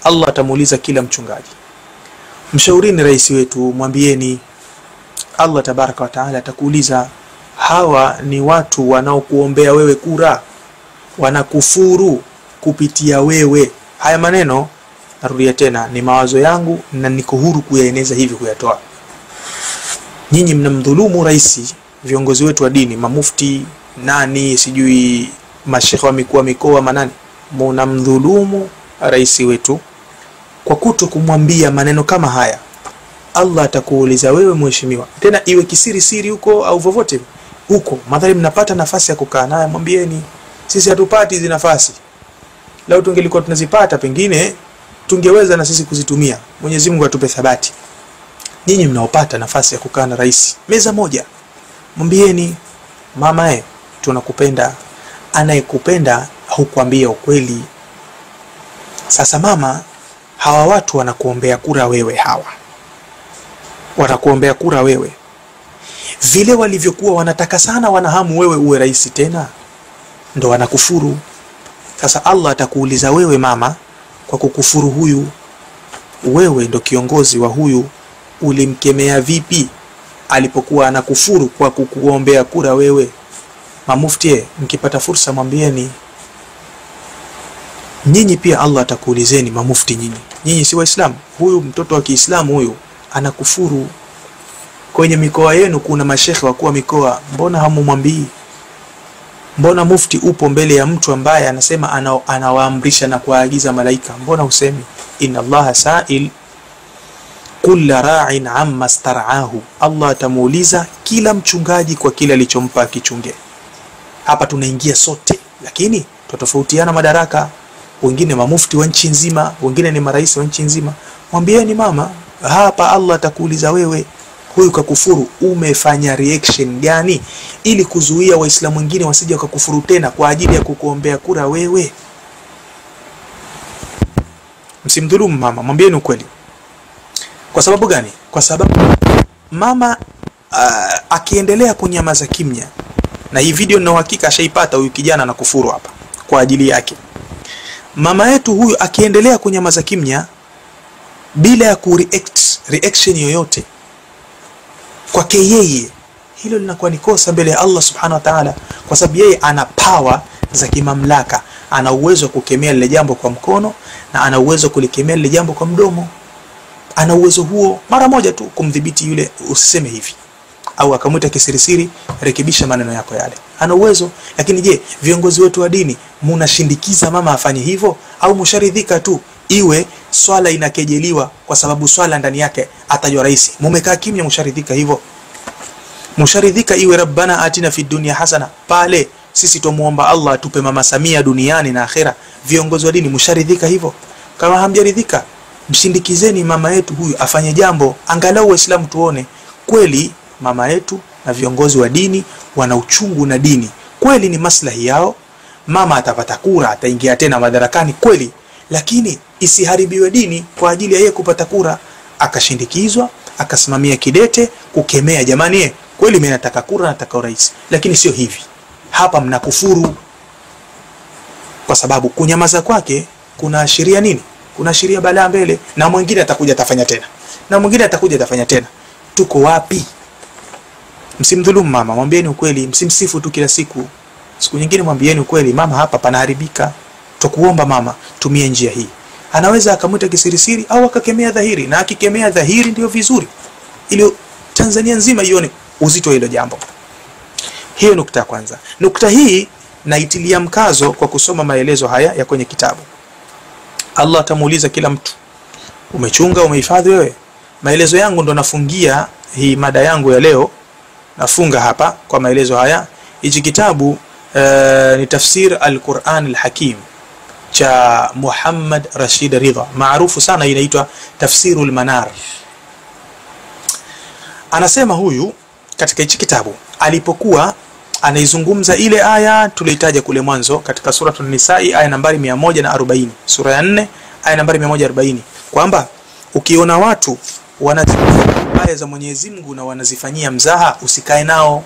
Allah atamuuliza kila mchungaji. Mshaurini rais wetu, mwambieni Allah tabaraka wa taala atakuuliza, hawa ni watu wanaokuombea wewe kura, wanakufuru kupitia wewe. Haya maneno narudia tena, ni mawazo yangu na niko huru kuyaeneza hivi, kuyatoa. Nyinyi mnamdhulumu rais, viongozi wetu wa dini, mamufti, nani sijui mashekhe wa mikoa manani, mnamdhulumu rais wetu kwa kuto kumwambia maneno kama haya. Allah atakuuliza wewe mheshimiwa, tena iwe kisiri siri huko au vovote huko, madhali mnapata nafasi ya kukaa naye, mwambieni sisi hatupati hizi nafasi. Lau tungelikuwa tunazipata pengine tungeweza na sisi kuzitumia. Mwenyezi Mungu atupe thabati. Nyinyi mnaopata nafasi ya kukaa na rais meza moja, mwambieni mama, tunakupenda. Anayekupenda hukuambia ukweli. Sasa mama, hawa watu wanakuombea kura wewe, hawa wanakuombea kura wewe, vile walivyokuwa wanataka sana, wanahamu wewe uwe rais tena, ndo wanakufuru. Sasa Allah atakuuliza wewe mama, kwa kukufuru huyu, wewe ndo kiongozi wa huyu, ulimkemea vipi alipokuwa anakufuru kwa kukuombea kura wewe? Mamufti, mkipata fursa mwambieni. Nyinyi pia Allah atakuulizeni mamufti, nyinyi si waislamu, huyu mtoto wa Kiislamu huyu anakufuru. Kwenye mikoa yenu kuna mashekhe wa kuwa mikoa, mbona hamumwambii? Mbona mufti upo mbele ya mtu ambaye anasema anawaamrisha na kuagiza malaika, mbona usemi inna Allaha sa'il kulla ra'in amma star'ahu? Allah atamuuliza kila mchungaji kwa kile alichompa akichunge. Hapa tunaingia sote, lakini tutofautiana madaraka. Wengine mamufti wa nchi nzima, wengine ni marais wa nchi nzima. Mwambieni mama, hapa Allah atakuuliza wewe, huyu kakufuru, umefanya reaction gani ili kuzuia waislamu wengine wasije wakakufuru tena kwa ajili ya kukuombea kura wewe? Msimdhulumu mama, mwambieni ukweli. Kwa sababu gani? Kwa sababu mama akiendelea kunyamaza kimya, na hii video na uhakika ashaipata huyu kijana na kufuru hapa kwa ajili yake. Mama yetu huyu akiendelea kunyamaza kimya bila ya reaction yoyote kwake yeye, hilo linakuwa ni kosa mbele ya Allah subhanahu wa ta'ala, kwa sababu yeye ana power za kimamlaka, ana uwezo kukemea lile jambo kwa mkono na ana uwezo kulikemea lile jambo kwa mdomo. Ana uwezo huo mara moja tu kumdhibiti yule, usiseme hivi, au akamwita kisirisiri, rekebisha maneno yako yale. Ana uwezo. Lakini je, viongozi wetu wa dini mnashindikiza mama afanye hivyo, au msharidhika tu iwe swala inakejeliwa kwa sababu swala ndani yake atajwa rais, mumekaa kimya, msharidhika hivyo? Msharidhika iwe rabbana atina fid dunya hasana, pale sisi tumuomba Allah atupe mama Samia duniani na akhera, viongozi wa dini msharidhika hivyo? Kama hamjaridhika, mshindikizeni mama yetu huyu afanye jambo, angalau waislamu tuone kweli mama yetu na viongozi wa dini wana uchungu na dini, kweli ni maslahi yao. Mama atapata kura, ataingia tena madarakani kweli, lakini isiharibiwe dini kwa ajili ya yeye kupata kura, akashindikizwa, akasimamia kidete kukemea, jamani kweli mimi nataka kura, nataka urais. Lakini sio hivi. Hapa mnakufuru, kwa sababu kunyamaza kwake kuna ashiria nini? Kuna ashiria balaa mbele, na mwingine atakuja atafanya tena, na mwingine atakuja atafanya tena. Tuko wapi? Msimdhulumu mama, mwambieni ukweli, msimsifu tu kila siku. Siku nyingine mwambieni ukweli, mama hapa panaharibika. Tukuomba mama, tumie njia hii. anaweza akamwita kisirisiri au akakemea dhahiri, na akikemea dhahiri ndio vizuri, ili Tanzania nzima ione uzito wa hilo jambo. Hiyo nukta ya kwanza. Nukta hii naitilia mkazo kwa kusoma maelezo haya ya kwenye kitabu. Allah atamuuliza kila mtu, umechunga, umehifadhi wewe? Maelezo yangu ndo nafungia hii mada yangu ya leo, nafunga hapa kwa maelezo haya. Hichi kitabu ni Tafsir al-Quran al-Hakim cha Muhammad Rashid Ridha, maarufu sana, inaitwa Tafsirul Manar. Anasema huyu katika hichi kitabu, alipokuwa anaizungumza ile aya tulitaja kule mwanzo katika suratul Nisaa aya nambari 140, sura ya 4 aya nambari 140, kwamba ukiona watu wanazifanya aya za Mwenyezi Mungu na wanazifanyia mzaha, usikae nao.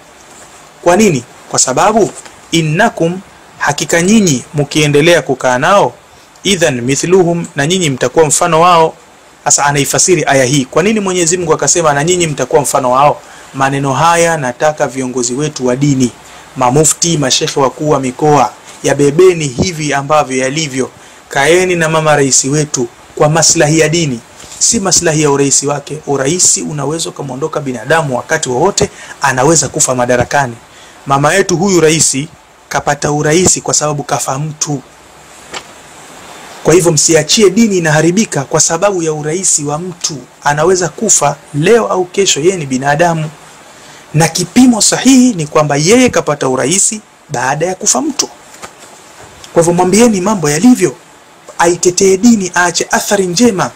Kwa nini? Kwa sababu innakum, hakika nyinyi mkiendelea kukaa nao, idhan mithluhum, na nyinyi mtakuwa mfano wao. Sasa anaifasiri aya hii, kwa nini Mwenyezi Mungu akasema na nyinyi mtakuwa mfano wao? Maneno haya nataka viongozi wetu wa dini, mamufti, mashekhe wakuu wa mikoa, yabebeni hivi ambavyo yalivyo. Kaeni na mama rais wetu kwa maslahi ya dini, si maslahi ya uraisi wake. Uraisi unaweza kumuondoka binadamu wakati wowote, anaweza kufa madarakani. Mama yetu huyu raisi kapata uraisi kwa sababu kafa mtu. Kwa hivyo msiachie dini inaharibika kwa sababu ya uraisi wa mtu. Anaweza kufa leo au kesho, yeye ni binadamu. Na kipimo sahihi ni kwamba yeye kapata uraisi baada ya kufa mtu. Kwa hivyo mwambieni mambo yalivyo, aitetee dini, aache athari njema,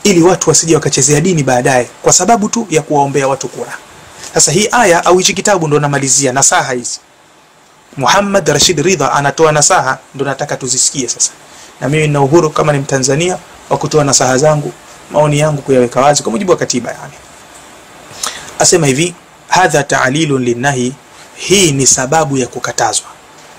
ili watu wasije wakachezea dini baadaye kwa sababu tu ya kuwaombea watu kura. Sasa hii aya au hichi kitabu ndo namalizia nasaha hizi. Muhammad Rashid Ridha anatoa nasaha, ndo nataka tuzisikie sasa. Na mimi nina uhuru kama ni Mtanzania wa kutoa nasaha zangu, maoni yangu kuyaweka wazi kwa mujibu wa katiba yani. Asema hivi, hadha ta'lilun linnahi, hii ni sababu ya kukatazwa.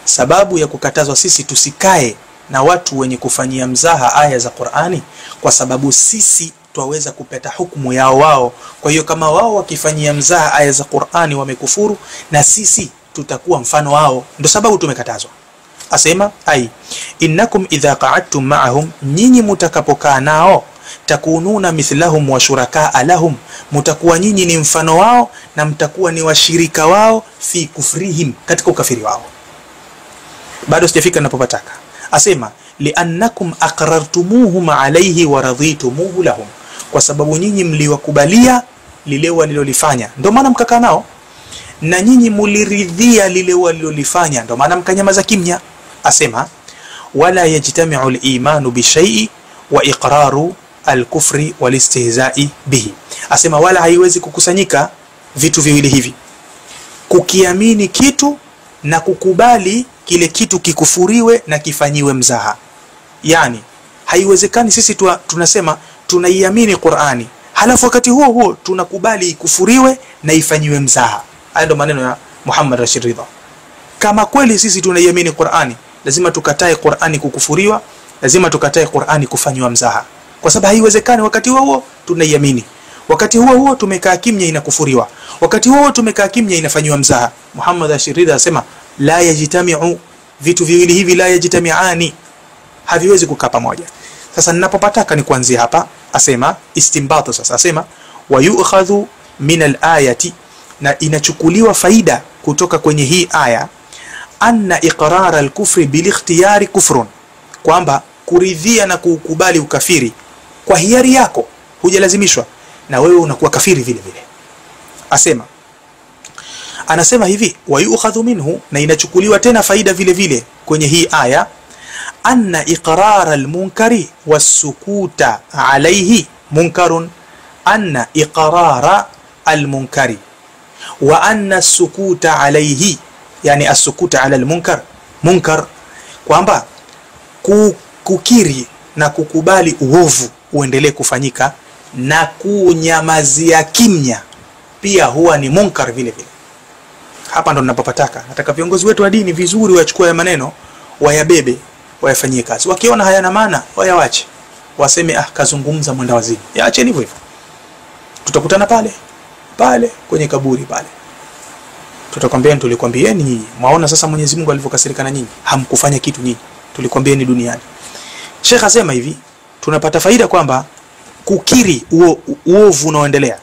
Sababu ya kukatazwa sisi tusikae na watu wenye kufanyia mzaha aya za Qur'ani, kwa sababu sisi twaweza kupata hukumu yao wao. Kwa hiyo kama wao wakifanyia mzaha aya za Qur'ani wamekufuru, na sisi tutakuwa mfano wao, ndio sababu tumekatazwa. Asema ai innakum idha qa'adtum ma'ahum, nyinyi mutakapokaa nao, takununa mithlahum wa shuraka lahum, mutakuwa nyinyi ni mfano wao na mtakuwa ni washirika wao, fi kufrihim, katika ukafiri wao. Bado sijafika ninapopataka. Asema liannakum aqrartumuhum alayhi wa raditumuhu lahum, kwa sababu nyinyi mliwakubalia lile walilolifanya, ndio maana mkakaa nao, na nyinyi muliridhia lile walilolifanya, ndio maana mkanyamaza kimya. Asema wala yajtami'u al-imanu bi shay'i wa iqraru al-kufri wal-istihza'i bihi. Asema wala haiwezi kukusanyika vitu viwili hivi, kukiamini kitu na kukubali kile kitu kikufuriwe na kifanyiwe mzaha. Yani haiwezekani sisi tunasema tunaiamini Qur'ani, halafu wakati huo huo tunakubali ikufuriwe na ifanyiwe mzaha. Haya ndo maneno ya Muhammad Rashid Ridha. Kama kweli sisi tunaiamini Qur'ani, lazima tukatae Qur'ani kukufuriwa, lazima tukatae Qur'ani kufanywa mzaha, kwa sababu haiwezekani wakati huo tunaiamini, wakati huo tumekaa kimya inakufuriwa, wakati huo tumekaa kimya inafanywa mzaha. Muhammad Rashid Ridha asema la yajtami'u, vitu viwili hivi la yajtami'ani, haviwezi kukaa pamoja. Sasa ninapopataka ni kuanzia hapa. Asema istinbatu. Sasa asema wa yu'khadhu min al-ayati, na inachukuliwa faida kutoka kwenye hii aya, anna iqrar al-kufri bil ikhtiyari kufrun, kwamba kuridhia na kukubali ukafiri kwa hiari yako, hujalazimishwa, na wewe unakuwa kafiri vile vile. Asema, anasema hivi wa yu'khadhu minhu, na inachukuliwa tena faida vile vile kwenye hii aya, anna iqrar al-munkari was-sukuta alayhi munkarun, anna iqrar al-munkari wa anna as-sukuta alayhi, yani as-sukuta ala al-munkar munkar, kwamba kukiri na kukubali uovu uendelee kufanyika na kunyamazia kimya pia huwa ni munkar vile vile. Hapa ndo ninapopataka. Nataka viongozi wetu wa dini vizuri wachukue ya maneno, wayabebe, wayafanyie kazi. Wakiona hayana maana, wayawache. Waseme kazungumza mwenda wazimu. Yaacheni hivyo hivyo. Tutakutana pale kwenye kaburi pale. Tutakwambieni tulikwambieni nyinyi. Mwaona sasa Mwenyezi Mungu alivyokasirika na nyinyi. Hamkufanya kitu nyinyi. Tulikwambieni duniani. Sheikh asema hivi, tunapata faida kwamba kukiri uovu unaoendelea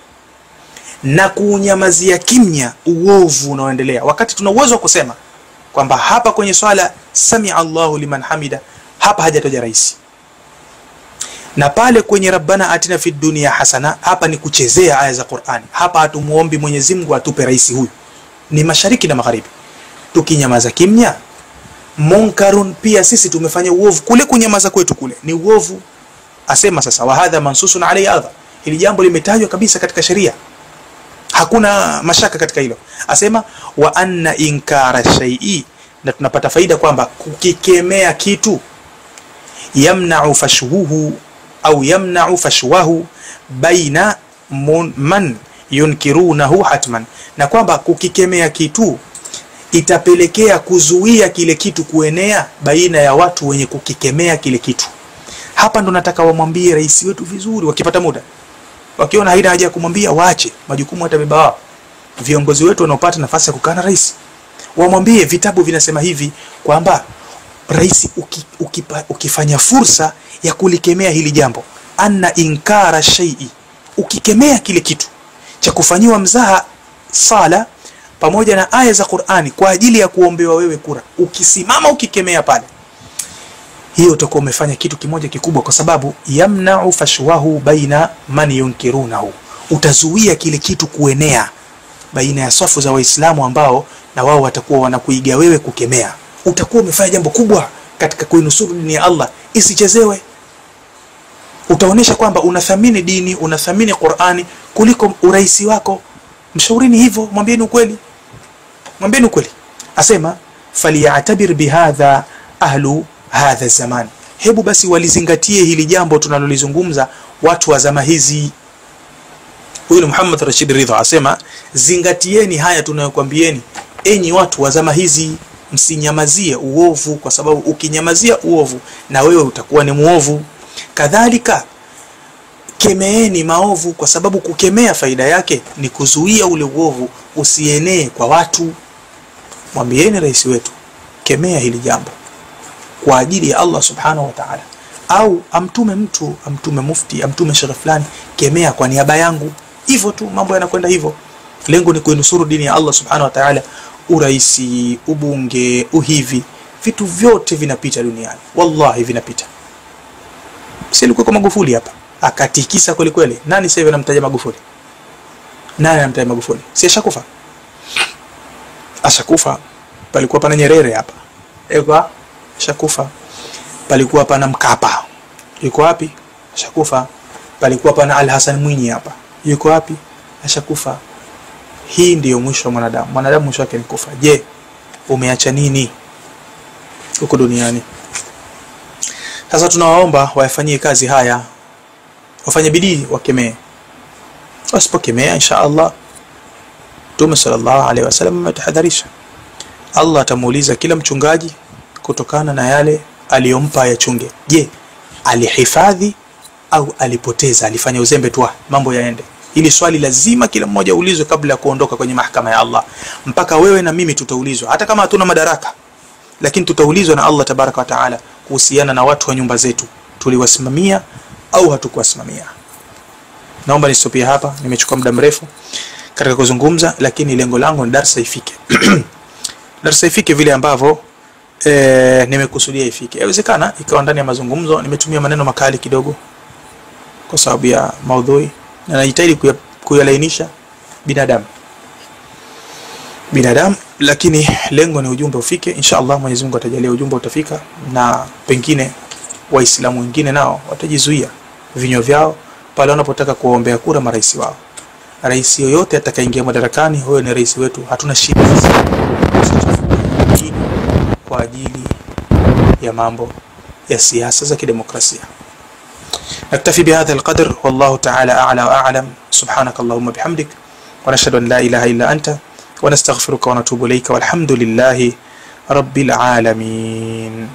na kuunyamazia kimya uovu unaoendelea, wakati tuna uwezo wa kusema kwamba hapa kwenye swala sami Allahu liman hamida, hapa hajatoja rais, na pale kwenye rabbana atina fid dunya hasana, hapa ni kuchezea aya za Qur'ani. Hapa hatumuombi Mwenyezi Mungu atupe rais huyu, ni mashariki na magharibi. Tukinyamaza kimya, munkarun, pia sisi tumefanya uovu. Kule kunyamaza kwetu kule ni uovu. Asema sasa, wa hadha mansusun alayhi adha, hili jambo limetajwa kabisa katika sheria, hakuna mashaka katika hilo. Asema wa anna inkara shay'i, na tunapata faida kwamba kukikemea kitu yamna'u fashwuhu au yamna'u fashwahu baina man yunkirunahu hatman, na kwamba kukikemea kitu itapelekea kuzuia kile kitu kuenea baina ya watu wenye kukikemea kile kitu. Hapa ndo nataka wamwambie rais wetu vizuri, wakipata muda, wakiona haina haja ya kumwambia waache majukumu atabeba wao. Viongozi wetu wanaopata nafasi ya kukaa na rais wamwambie, vitabu vinasema hivi kwamba rais ukifanya fursa ya kulikemea hili jambo, anna inkara shay'i, ukikemea kile kitu cha kufanyiwa mzaha sala pamoja na aya za Qur'ani kwa ajili ya kuombewa wewe kura, ukisimama ukikemea pale, hiyo utakuwa umefanya kitu kimoja kikubwa, kwa sababu yamna'u fashwahu baina man yunkirunahu, utazuia kile kitu kuenea baina ya safu za Waislamu ambao na wao watakuwa wanakuiga wewe kukemea. Utakuwa umefanya jambo kubwa katika kuinusuru dini ya Allah isichezewe. Utaonesha kwamba unathamini dini, unathamini Qur'ani kuliko uraisi wako. Mshaurini hivyo, mwambieni ukweli, mwambieni ukweli. Asema falyatabir bihadha ahlu hadha zaman, hebu basi walizingatie hili jambo tunalolizungumza watu wa zama hizi. Huyu Muhammad Rashid Ridha asema zingatieni haya tunayokuambieni enyi watu wa zama hizi, msinyamazie uovu, kwa sababu ukinyamazia uovu na wewe utakuwa ni muovu. Kadhalika kemeeni maovu, kwa sababu kukemea faida yake ni kuzuia ule uovu usienee kwa watu. Mwambieni rais wetu, kemea hili jambo kwa ajili ya Allah subhanahu wa ta'ala, au amtume mtu, amtume mufti, amtume shekhe fulani, kemea kwa niaba yangu. Hivyo tu mambo yanakwenda hivyo. Lengo ni kuinusuru dini ya Allah subhanahu wa ta'ala. Uraisi, ubunge, uhivi, vitu vyote vinapita duniani, wallahi vinapita. Si ilikuwa kwa Magufuli hapa akatikisa kweli kweli. Nani sasa hivi anamtaja Magufuli? Nani anamtaja Magufuli? Si ashakufa? Ashakufa. Palikuwa pana Nyerere hapa, eko ashakufa. Palikuwa pana Mkapa, yuko wapi? Ashakufa. Palikuwa pana Ali Hassan Mwinyi hapa, yuko wapi? Ashakufa. Hii ndiyo mwisho wa mwanadamu. Mwanadamu mwisho wake ni kufa. Je, umeacha nini huko duniani? Sasa tunawaomba wayafanyie kazi haya, wafanye bidii, wakemee. Wasipokemea insha Allah, Mtume sallallahu alaihi wasallam ametahadharisha, Allah atamuuliza kila mchungaji kutokana na yale aliyompa yachunge. Je, alihifadhi au alipoteza, alifanya uzembe tu mambo yaende? Hili swali lazima kila mmoja ulizwe kabla ya kuondoka kwenye mahakama ya Allah. Mpaka wewe na mimi tutaulizwa, hata kama hatuna madaraka, lakini tutaulizwa na Allah tabaraka wa taala kuhusiana na watu wa nyumba zetu, tuliwasimamia au hatukuwasimamia. Naomba nisitopie hapa, nimechukua muda mrefu katika kuzungumza, lakini lengo langu ni darasa ifike. Darasa ifike vile ambavyo nimekusudia ifike. Inawezekana ikawa ndani ya mazungumzo nimetumia maneno makali kidogo kwa sababu ya maudhui, na najitahidi kuyalainisha binadamu, lakini lengo ni ujumbe ufike. Inshallah Mwenyezi Mungu atajalia ujumbe utafika, na pengine Waislamu wengine nao watajizuia vinywa vyao pale wanapotaka kuombea kura marais wao. Rais yoyote atakaingia madarakani, huyo ni rais wetu, hatuna shida kwa ajili ya mambo ya siasa za kidemokrasia. نكتفي بهذا القدر والله تعالى أعلى وأعلم. سبحانك اللهم بحمدك ونشهد أن لا إله إلا أنت ونستغفرك ونتوب إليك والحمد لله رب العالمين.